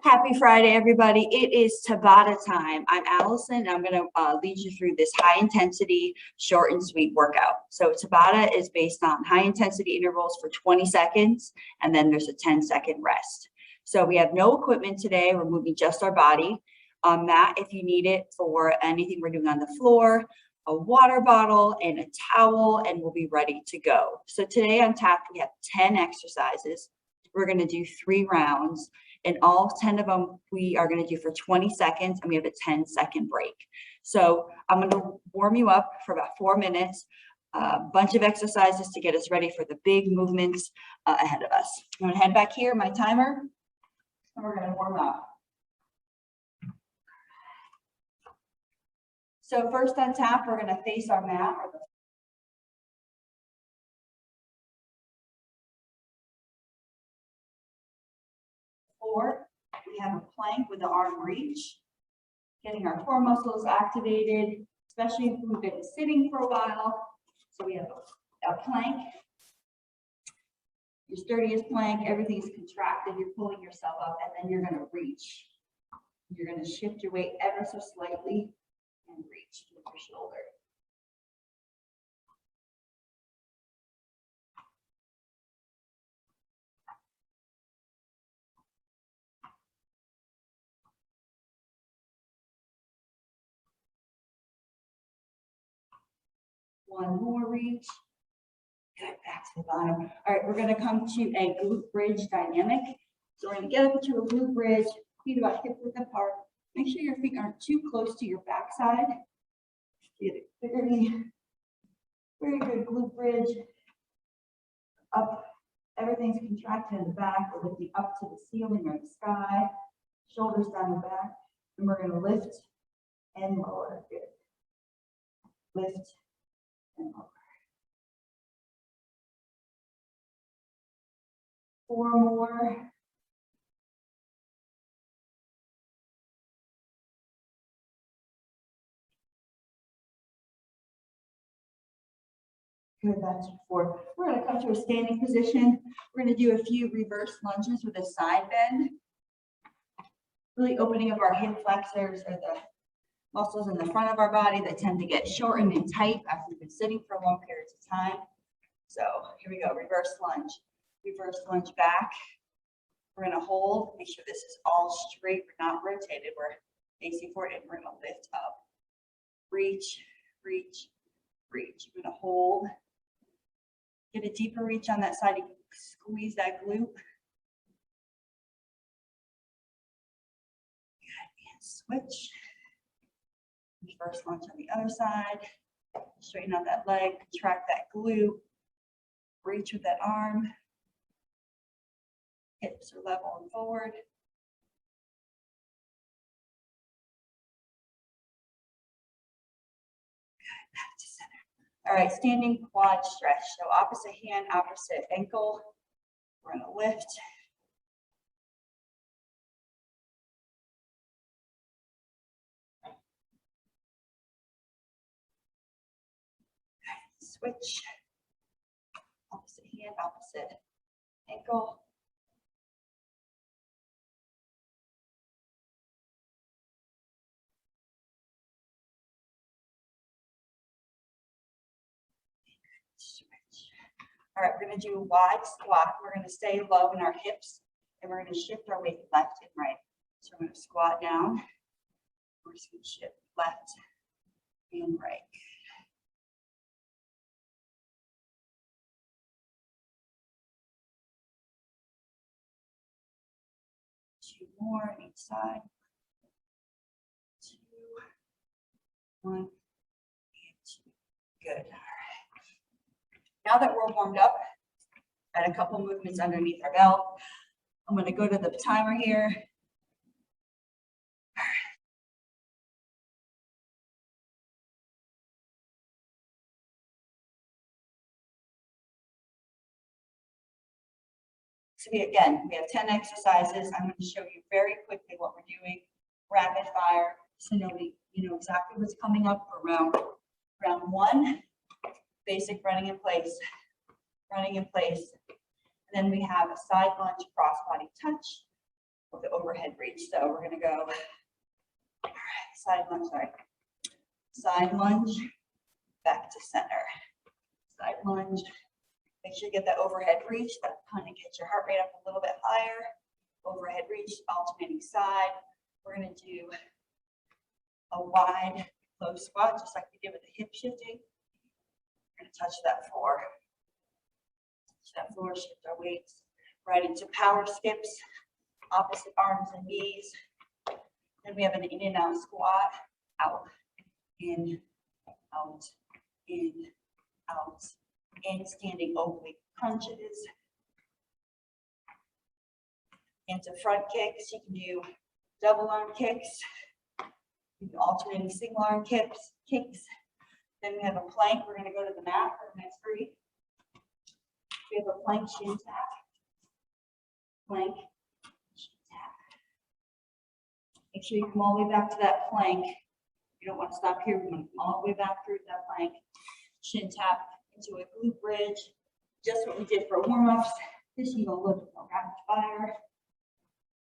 Happy Friday, everybody. It is Tabata time. I'm Allison, and I'm going to lead you through this high intensity, short and sweet workout. So Tabata is based on high intensity intervals for 20 seconds, and then there's a 10-second rest. So we have no equipment today. We're moving just our body. Mat, if you need it for anything we're doing on the floor, a water bottle and a towel, and we'll be ready to go. So today on tap, we have 10 exercises. We're going to do 3 rounds. And all 10 of them we are going to do for 20 seconds, and we have a 10-second break. So I'm going to warm you up for about 4 minutes, a bunch of exercises to get us ready for the big movements ahead of us. I'm going to head back here, my timer, and we're going to warm up. So first on tap, we're going to face our mat or the floor. We have a plank with the arm reach, getting our core muscles activated, especially if we've been sitting for a while. So we have a plank, your sturdiest plank, everything's contracted, you're pulling yourself up, and then you're going to reach. You're going to shift your weight ever so slightly and reach with your shoulder. One more reach. Good, back to the bottom. All right, we're going to come to a glute bridge dynamic. So we're going to get up into a glute bridge, feet about hip width apart. Make sure your feet aren't too close to your backside. Get it very, very good glute bridge. Up, everything's contracted in the back. We're lifting up to the ceiling or the sky. Shoulders down the back. And we're going to lift and lower. Good. Lift and lower. 4 more. Good, back to 4. We're going to come to a standing position. We're going to do a few reverse lunges with a side bend. Really opening up our hip flexors or the muscles in the front of our body that tend to get shortened and tight after we've been sitting for long periods of time. So here we go, reverse lunge back. We're going to hold, make sure this is all straight, we're not rotated, we're facing forward, and we're going to lift up. Reach, reach, reach. We're going to hold. Get a deeper reach on that side, you can squeeze that glute. Good, and switch. Reverse lunge on the other side. Straighten out that leg, contract that glute. Reach with that arm. Hips are level and forward. Good, back to center. All right, standing quad stretch. So opposite hand, opposite ankle. We're going to lift. Switch. Opposite hand, opposite ankle. Switch. All right, we're going to do a wide squat. We're going to stay low in our hips, and we're going to shift our weight left and right. So we're going to squat down. We're just going to shift left and right. Two more on each side. 2, 1, and 2. Good. All right. Now that we're warmed up, got a couple movements underneath our belt. I'm going to go to the timer here. So we have 10 exercises. I'm going to show you very quickly what we're doing, rapid fire, so you know exactly what's coming up for round 1. Basic running in place. And then we have a side lunge, cross body touch, with the overhead reach. So we're gonna go, all right, side lunge, sorry. Side lunge, back to center. Side lunge. Make sure you get that overhead reach. That kind of gets your heart rate up a little bit higher. Overhead reach, alternating side. We're gonna do a wide close squat, just like we did with the hip shifting. We're gonna touch that floor. Touch that floor, shift our weights right into power skips, opposite arms and knees. Then we have an in and out squat, out, in, out, in, out, in, standing oblique crunches. Into front kicks, you can do double arm kicks. You can alternating single arm kicks. Then we have a plank. We're going to go to the mat for the next three. We have a plank shin tap. Plank, shin tap. Make sure you come all the way back to that plank. You don't want to stop here. We're going to come all the way back through that plank. Shin tap into a glute bridge. Just what we did for warm-ups. This you go lift more rapid fire.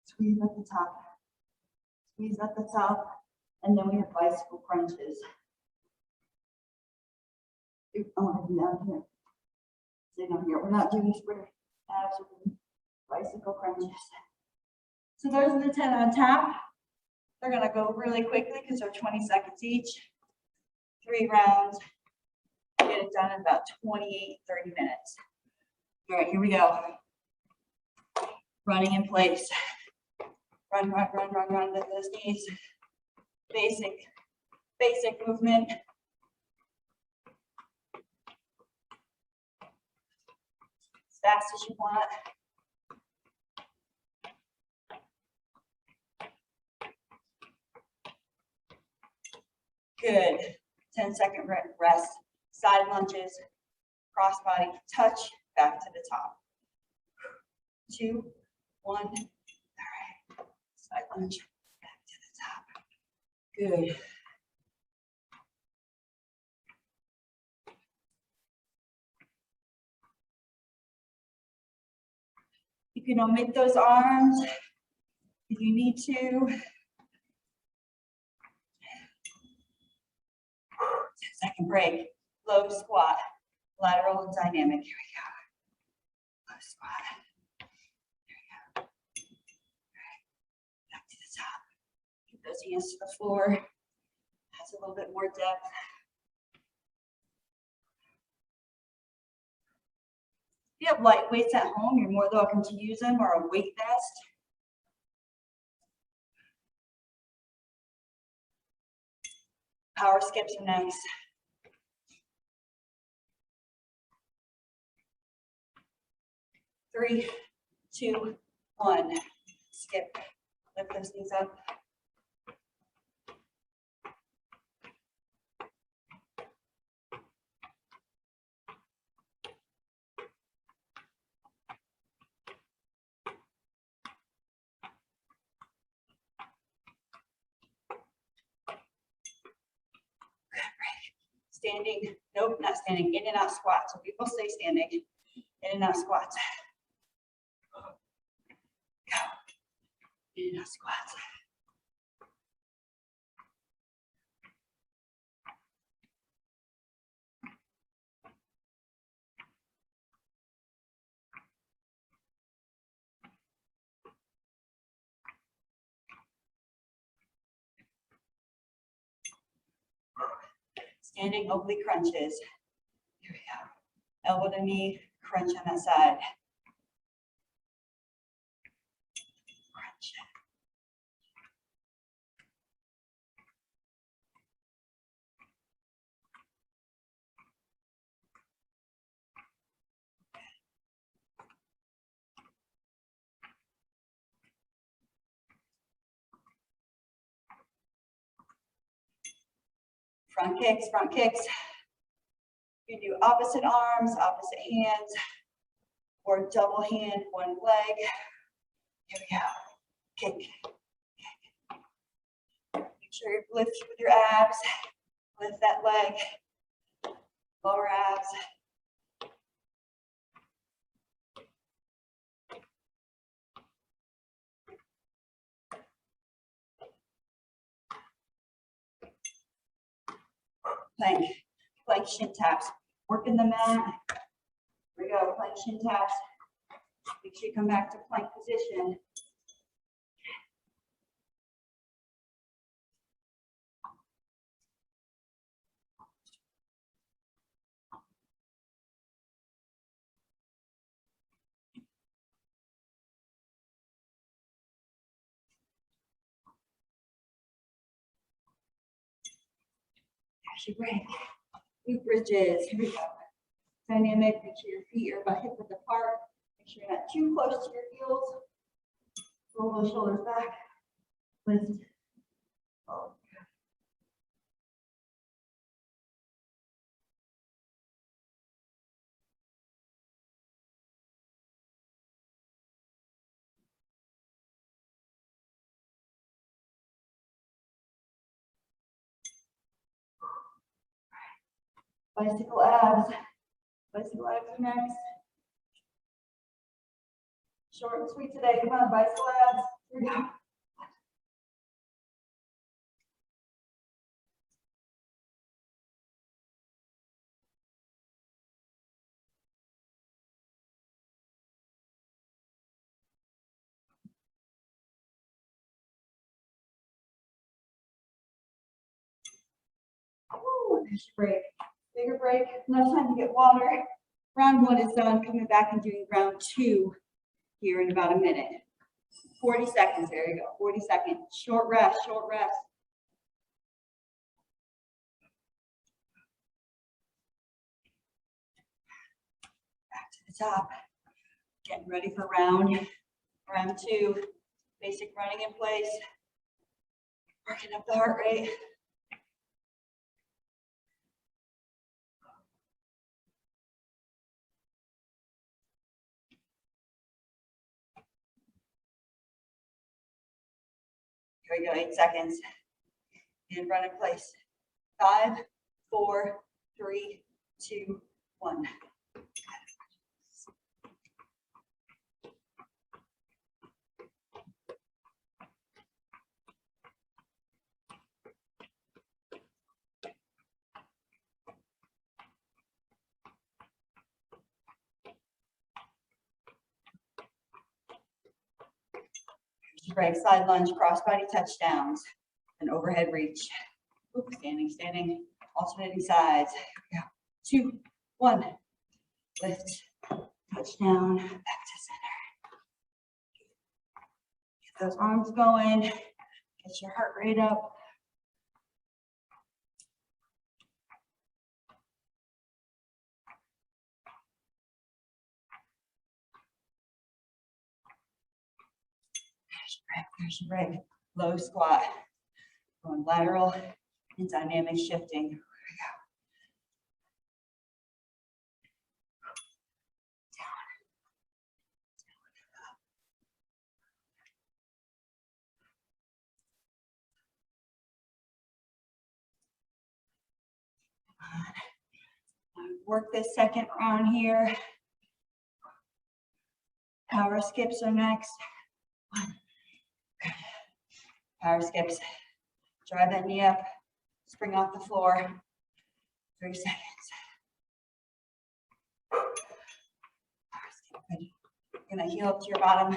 Squeeze at the top. Squeeze at the top. And then we have bicycle crunches. I want to do down here. Stay down here. We're not doing square abs, we're doing bicycle crunches. So those are the 10 on tap. They're going to go really quickly because they're 20 seconds each. 3 rounds. Get it done in about 28, 30 minutes. All right, here we go. Running in place. Run, run, run, run, run with those knees. Basic movement. As fast as you want. Good. 10-second rest. Side lunges. Cross body touch. Back to the top. 2, 1. All right. Side lunge. Back to the top. Good. You can omit those arms if you need to. 10-second break. Low squat. Lateral and dynamic. Here we go. Low squat. There we go. All right. Back to the top. Keep those hands to the floor. Has a little bit more depth. If you have light weights at home, you're more than welcome to use them, or a weight vest. Power skips are next. Three, 2, 1. Skip. Lift those knees up. Standing, nope, not standing, in and out squats. So people stay standing, in and out squats. Go. In and out squats. Standing oblique crunches. Here we go. Elbow to knee, crunch on that side. Crunch. Front kicks, front kicks. You can do opposite arms, opposite hands, or double hand, one leg. Here we go. Kick, kick. Make sure you lift with your abs. Lift that leg. Lower abs. plank, plank shin taps. Working the mat. Here we go, plank shin taps. Make sure you come back to plank position. There's your break. Glute bridges. Here we go. Dynamic. Make sure your feet are about hip width apart. Make sure you're not too close to your heels. Roll those shoulders back. Lift. Oh. Bicycle abs. Bicycle abs are next. Short and sweet today. Come on, bicycle abs. Here we go. Woo, there's your break. Bigger break. Enough time to get water. Round one is done. Coming back and doing round two here in about a minute. 40 seconds. There you go. 40 seconds. Short rest. Short rest. Back to the top. Getting ready for round two. Basic running in place. Working up the heart rate. Here we go, 8 seconds. And run in place. 5, 4, 3, 2, 1. Break, side lunge, crossbody touchdowns, and overhead reach. Oops, standing, standing, alternating sides. Here we go. 2, 1. Lift, touchdown, back to center. Get those arms going. Get your heart rate up. There's your break. Low squat. Going lateral and dynamic shifting. Here we go. Work this second round here. Power skips are next. 1. Power skips. Drive that knee up. Spring off the floor. 3 seconds. Power skip. Good. You're gonna heel up to your bottom.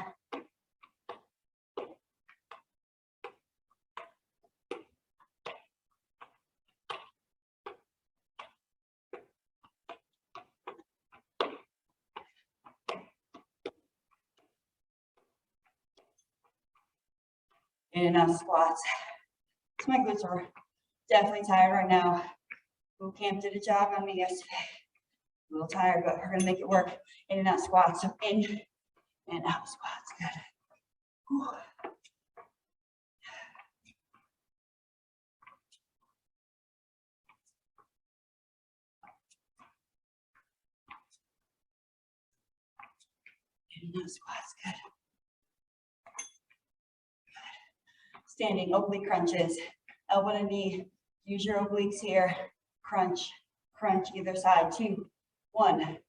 In and out squats. So my glutes are definitely tired right now. Boot camp did a job on me yesterday. A little tired, but we're gonna make it work. In and out squats. So in and out squats. Good. Whew. In and out squats. Good. Standing oblique crunches, elbow to knee. Use your obliques here. Crunch, crunch either side. 2, 1. Crunch.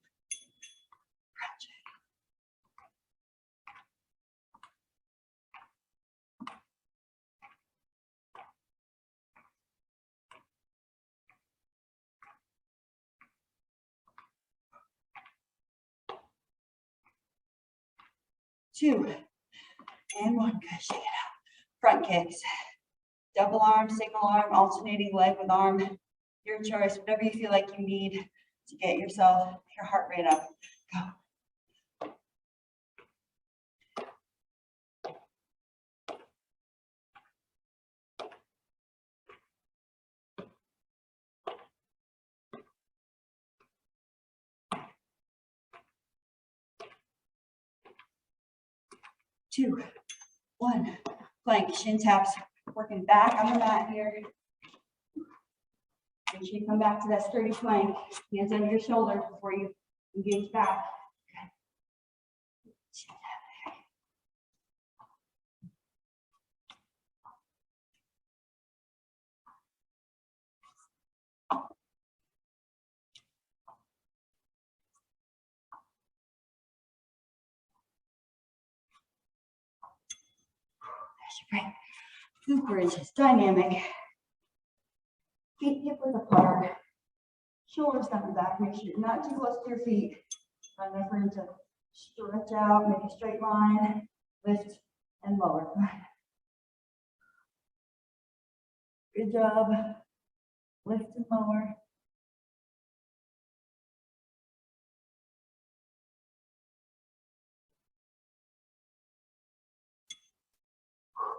2, and 1. Good, shake it out. Front kicks. Double arm, single arm, alternating leg with arm. Your choice, whatever you feel like you need to get yourself, your heart rate up. Go. Two, 1. Plank, shin taps, working back on the mat here. Make sure you come back to that sturdy plank. Hands under your shoulders before you engage back. That's right. Glute bridges, dynamic. Feet hip width apart. Shoulders coming back. Make sure you're not too close to your feet. Find enough room to stretch out, make a straight line, lift and lower. Good job. Lift and lower.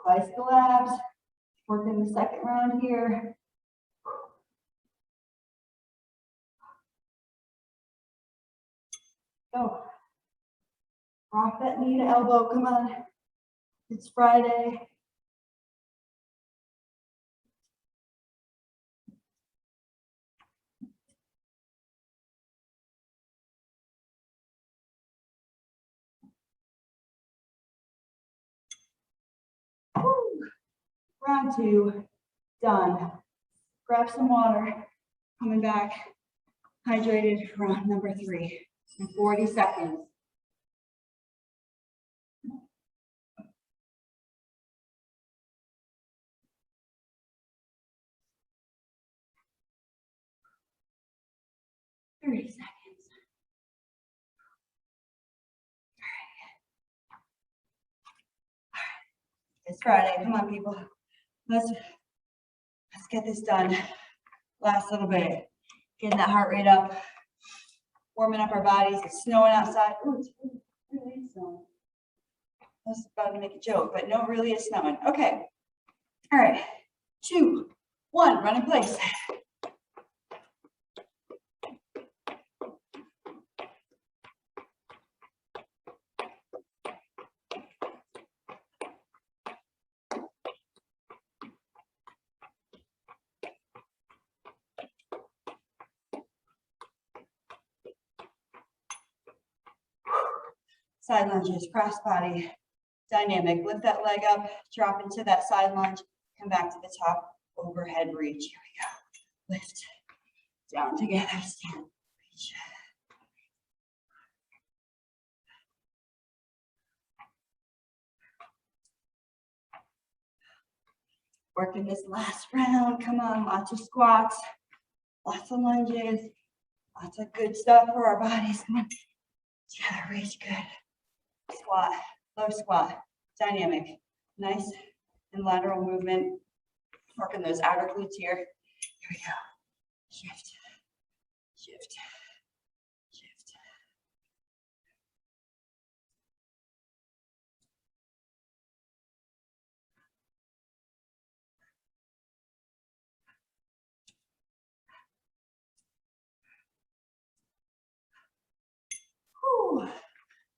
Bicycle abs. Working the second round here. Go. Rock that knee to elbow. Come on. It's Friday. Woo. Round 2. Done. Grab some water. Coming back. Hydrated. Round number 3. In 40 seconds. Seconds. It's Friday. Come on, people. Let's get this done. Last little bit. Getting that heart rate up. Warming up our bodies. It's snowing outside. Ooh, it's really snowing. I was about to make a joke, but no, really it's snowing. Okay. All right. 2, 1. Run in place. Side lunges, cross body, dynamic. Lift that leg up, drop into that side lunge, come back to the top, overhead reach. Here we go. Lift, down together, stand, reach. Working this last round. Come on, lots of squats, lots of lunges, lots of good stuff for our bodies. Come on, together, reach, good. Squat, low squat, dynamic, nice and lateral movement. Working those outer glutes here. Here we go. Shift, shift, shift. Whew.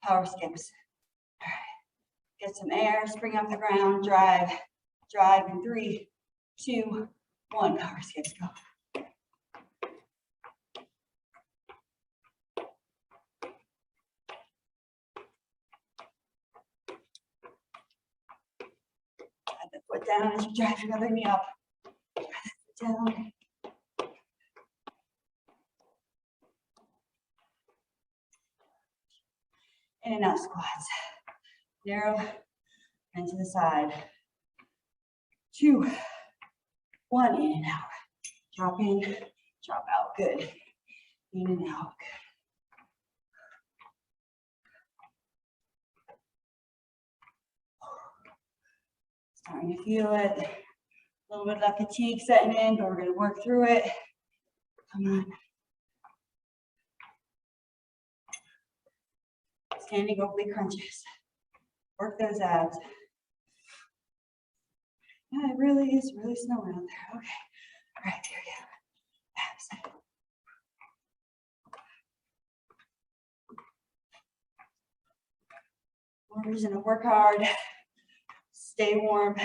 Power skips. All right. Get some air, spring off the ground, drive, drive in 3, 2, 1. Power skips, go. Add the foot down as you drive your other knee up. Add the foot down. In and out squats. Narrow and to the side. 2, 1, in and out. Drop in, drop out, good. In and out, good. Starting to feel it. A little bit of fatigue setting in, but we're going to work through it. Come on. Standing oblique crunches. Work those abs. Yeah, it really is really snowing out there. Okay. All right, there you go. Abs. More reason to work hard. Stay warm.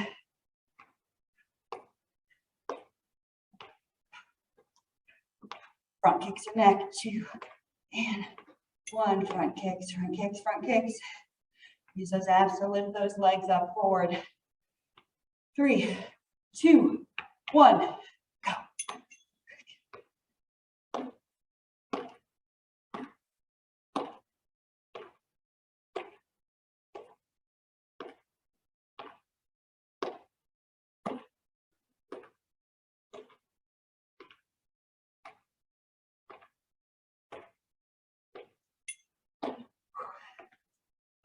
Front kicks your neck. 2 and 1. Front kicks, front kicks, front kicks. Use those abs to lift those legs up forward. 3, 2, 1, go.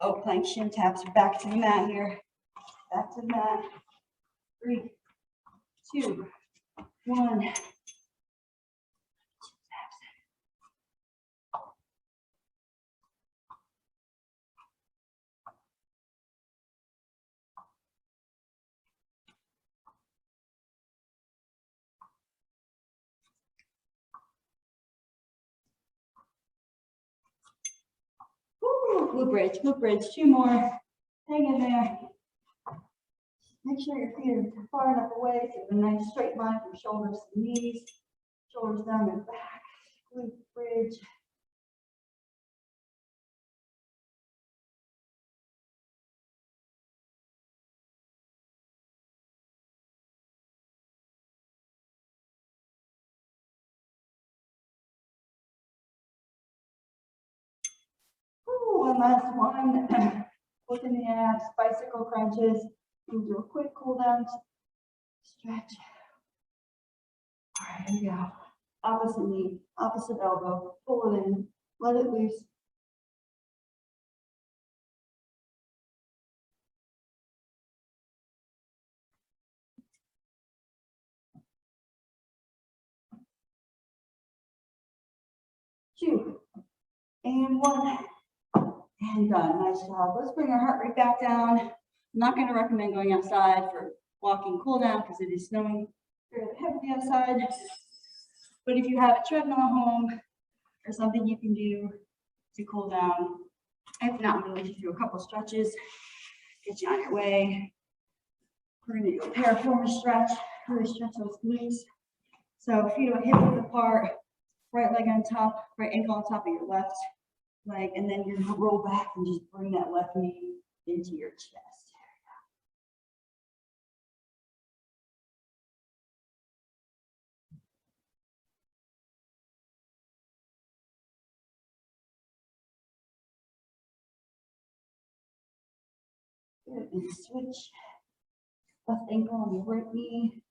Oh, plank shin taps are back to the mat here. Back to the mat. 3, 2, 1. Woo, glute bridge, glute bridge. 2 more. Hang in there. Make sure your feet are far enough away so you have a nice straight line from shoulders to knees. Shoulders down and back. Glute bridge. Ooh, one last one. Open the abs, bicycle crunches. We'll do a quick cool down, stretch. All right, here we go. Opposite knee, opposite elbow. Pull it in, let it loose. Two, and 1, and done. Nice job. Let's bring our heart rate back down. I'm not going to recommend going outside for walking cool down because it is snowing fairly heavily outside. But if you have a treadmill at home or something you can do to cool down, if not, we'll just do a couple stretches, get you on your way. We're going to do a piriformis stretch, really stretch those glutes. So feet are hip width apart, right leg on top, right ankle on top of your left leg, and then you're gonna roll back and just bring that left knee into your chest. Good, and switch. Left ankle on your right knee.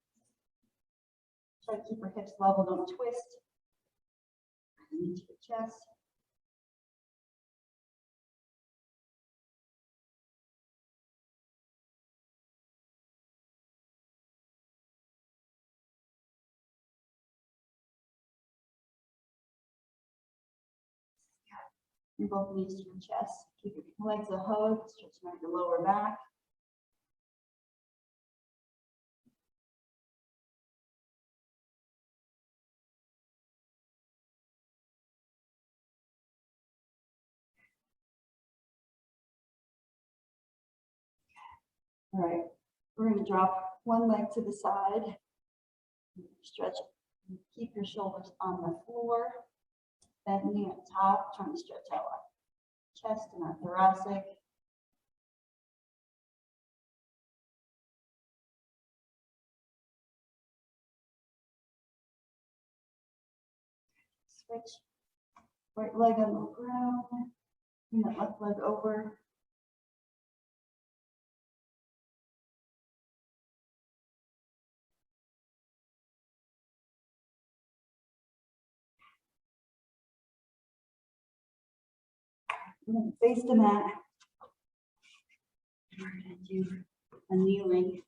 Try to keep your hips level, don't twist. Into your chest. And both knees to your chest. Keep your legs a hug, stretching out your lower back. All right, we're going to drop one leg to the side. Stretch it. Keep your shoulders on the floor. Bend knee at top, trying to stretch out our chest and our thoracic. Switch. Right leg on the ground. Bring that left leg over. We're going to face the mat. We're going to do a kneeling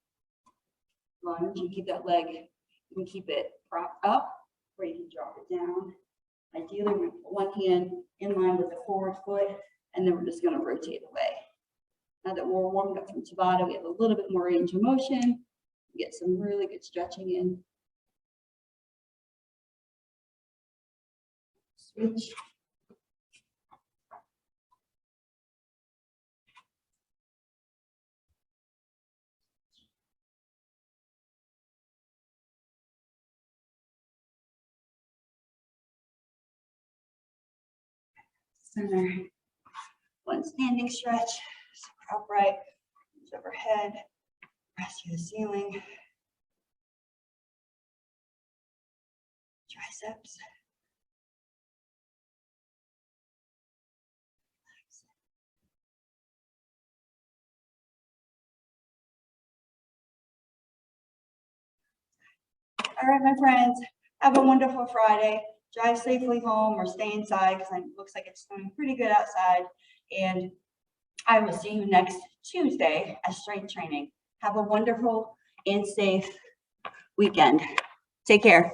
lunge. You keep that leg, you can keep it propped up, or you can drop it down. Ideally, we put one hand in line with the forward foot, and then we're just going to rotate away. Now that we're warmed up from Tabata, we have a little bit more range of motion. Get some really good stretching in. Switch. Center. One standing stretch, upright, overhead, press to the ceiling. Triceps. All right, my friends, have a wonderful Friday. Drive safely home or stay inside because it looks like it's snowing pretty good outside. And I will see you next Tuesday at strength training. Have a wonderful and safe weekend. Take care.